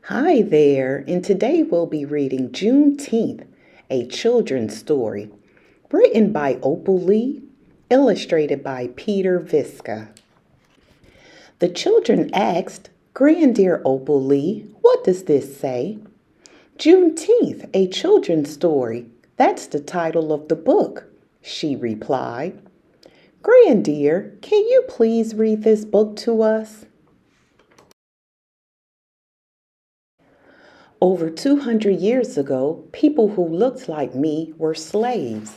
Hi there, and today we'll be reading Juneteenth, a children's story, written by Opal Lee, illustrated by Peter Visca. The children asked, "Granddear Opal Lee, what does this say?" "Juneteenth, a children's story. That's the title of the book," she replied. "Granddear, can you please read this book to us?" Over 200 years ago, people who looked like me were slaves.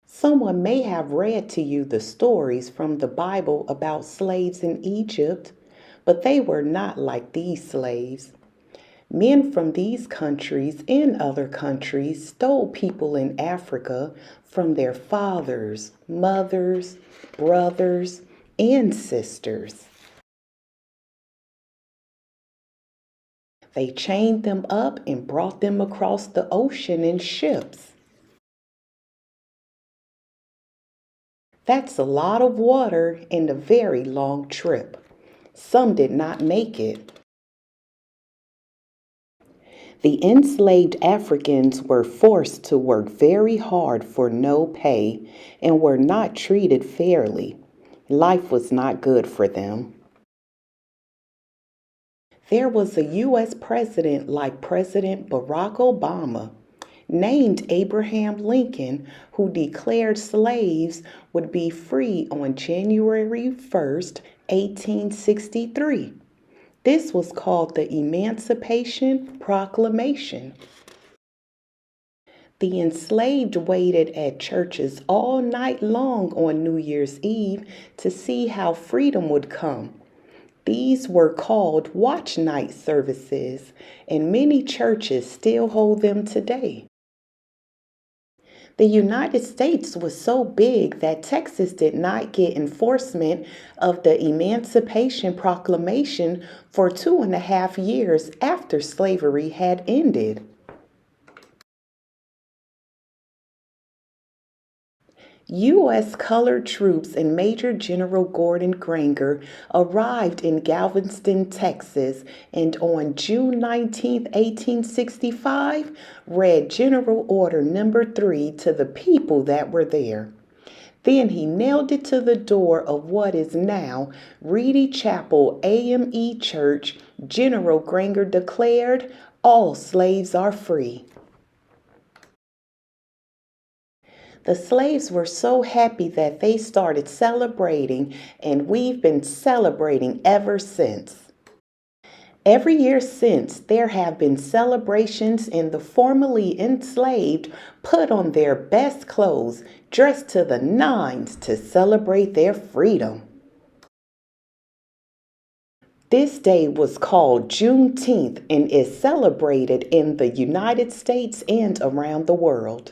Someone may have read to you the stories from the Bible about slaves in Egypt, but they were not like these slaves. Men from these countries and other countries stole people in Africa from their fathers, mothers, brothers, and sisters. They chained them up and brought them across the ocean in ships. That's a lot of water and a very long trip. Some did not make it. The enslaved Africans were forced to work very hard for no pay and were not treated fairly. Life was not good for them. There was a U.S. president like President Barack Obama, named Abraham Lincoln, who declared slaves would be free on January 1st, 1863. This was called the Emancipation Proclamation. The enslaved waited at churches all night long on New Year's Eve to see how freedom would come. These were called watch night services, and many churches still hold them today. The United States was so big that Texas did not get enforcement of the Emancipation Proclamation for 2.5 years after slavery had ended. U.S. colored troops and Major General Gordon Granger arrived in Galveston, Texas, and on June 19, 1865, read General Order Number 3 to the people that were there. Then he nailed it to the door of what is now Reedy Chapel AME Church. General Granger declared, "All slaves are free." The slaves were so happy that they started celebrating, and we've been celebrating ever since. Every year since, there have been celebrations, and the formerly enslaved put on their best clothes, dressed to the nines to celebrate their freedom. This day was called Juneteenth and is celebrated in the United States and around the world.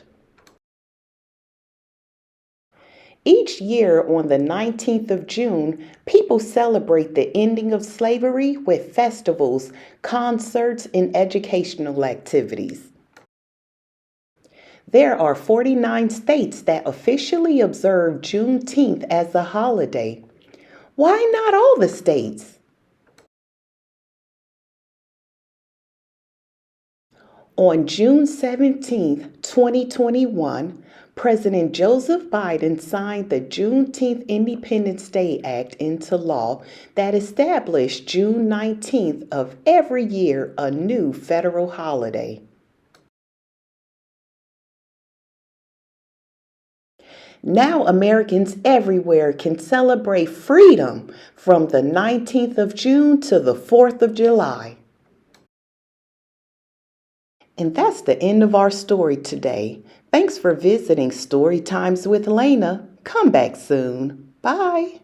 Each year on the 19th of June, people celebrate the ending of slavery with festivals, concerts, and educational activities. There are 49 states that officially observe Juneteenth as a holiday. Why not all the states? On June 17, 2021, President Joseph Biden signed the Juneteenth Independence Day Act into law that established June 19th of every year a new federal holiday. Now Americans everywhere can celebrate freedom from the 19th of June to the 4th of July. And that's the end of our story today. Thanks for visiting Story Times with Lena. Come back soon. Bye.